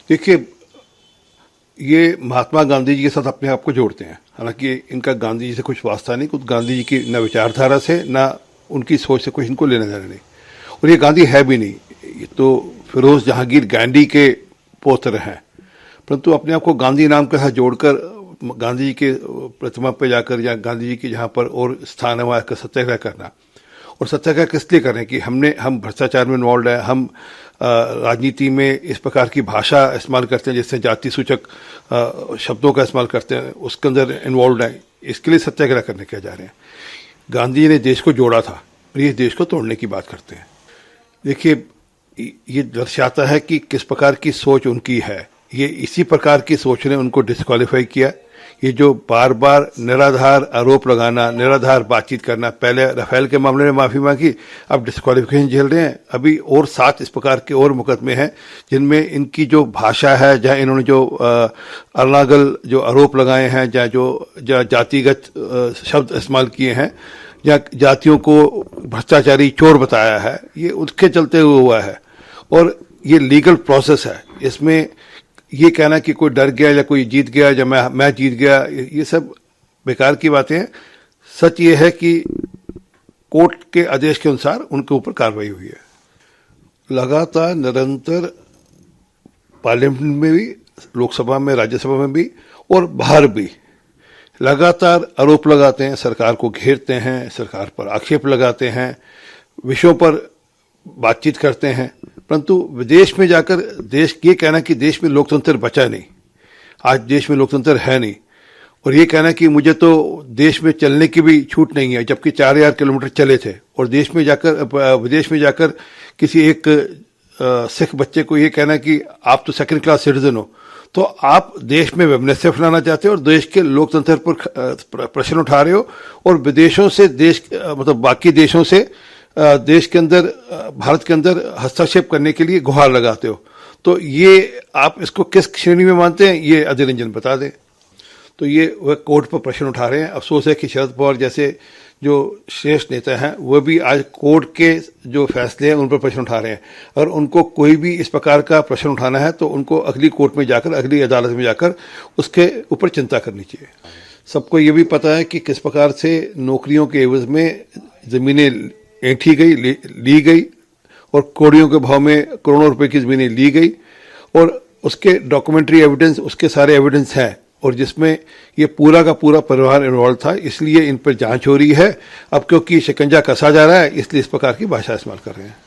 देखिए, ये महात्मा गांधी जी के साथ अपने आप को जोड़ते हैं। हालांकि इनका गांधी जी से कुछ वास्ता नहीं, कुछ गांधी जी की न विचारधारा से न उनकी सोच से कुछ इनको लेना देना नहीं, और ये गांधी है भी नहीं। ये तो फिरोज जहांगीर गांधी के पौत्र हैं, परंतु अपने आप को गांधी नाम के साथ जोड़कर गांधी जी के प्रतिमा पे जाकर या गांधी जी की जहाँ पर और स्थान है वहाँ का सत्याग्रह करना। और सत्याग्रह किस लिए करें कि हम भ्रष्टाचार में इन्वॉल्व है, हम राजनीति में इस प्रकार की भाषा इस्तेमाल करते हैं जिससे जाति सूचक शब्दों का इस्तेमाल करते हैं, उसके अंदर इन्वॉल्व है। इसके लिए सत्याग्रह करने के जा रहे हैं। गांधी जी ने देश को जोड़ा था और ये देश को तोड़ने की बात करते हैं। देखिए, ये दर्शाता है कि किस प्रकार की सोच उनकी है। ये इसी प्रकार की सोच ने उनको डिस्क्वालीफाई किया। ये जो बार बार निराधार आरोप लगाना, निराधार बातचीत करना, पहले राफेल के मामले में माफी मांगी, अब डिस्क्वालिफिकेशन झेल रहे हैं। अभी और 7 इस प्रकार के और मुकदमे हैं जिनमें इनकी जो भाषा है, जहाँ इन्होंने जो अनागल जो आरोप लगाए हैं, जहाँ जातिगत शब्द इस्तेमाल किए हैं, या जातियों को भ्रष्टाचारी चोर बताया है, ये उसके चलते हुआ है। और ये लीगल प्रोसेस है। इसमें ये कहना कि कोई डर गया या कोई जीत गया या मैं जीत गया, ये सब बेकार की बातें हैं। सच ये है कि कोर्ट के आदेश के अनुसार उनके ऊपर कार्रवाई हुई है। लगातार निरंतर पार्लियामेंट में भी, लोकसभा में, राज्यसभा में भी और बाहर भी लगातार आरोप लगाते हैं, सरकार को घेरते हैं, सरकार पर आक्षेप लगाते हैं, विषयों पर बातचीत करते हैं, परंतु विदेश में जाकर देश ये कहना कि देश में लोकतंत्र बचा नहीं, आज देश में लोकतंत्र है नहीं, और ये कहना कि मुझे तो देश में चलने की भी छूट नहीं है, जबकि 4000 किलोमीटर चले थे। और विदेश में जाकर किसी एक सिख बच्चे को ये कहना कि आप तो सेकंड क्लास सिटीजन हो, तो आप देश में वैमनस्य फैलाना चाहते हो और देश के लोकतंत्र पर प्रश्न उठा रहे हो, और विदेशों से मतलब बाकी देशों से देश के अंदर, भारत के अंदर हस्तक्षेप करने के लिए गुहार लगाते हो। तो ये आप इसको किस श्रेणी में मानते हैं, ये अजय रंजन बता दें। तो ये वह कोर्ट पर प्रश्न उठा रहे हैं। अफसोस है कि शरद पवार जैसे जो श्रेष्ठ नेता हैं वो भी आज कोर्ट के जो फैसले हैं उन पर प्रश्न उठा रहे हैं। अगर उनको कोई भी इस प्रकार का प्रश्न उठाना है तो उनको अगली कोर्ट में जाकर, अगली अदालत में जाकर उसके ऊपर चिंता करनी चाहिए। सबको ये भी पता है कि किस प्रकार से नौकरियों के एवज में ज़मीनें ऐंठी गई, ली गई, और कौड़ियों के भाव में करोड़ों रुपए की ज़मीनें ली गई, और उसके डॉक्यूमेंट्री एविडेंस, उसके सारे एविडेंस हैं, और जिसमें ये पूरा का पूरा परिवार इन्वॉल्व था। इसलिए इन पर जांच हो रही है। अब क्योंकि शिकंजा कसा जा रहा है, इसलिए इस प्रकार की भाषा इस्तेमाल कर रहे हैं।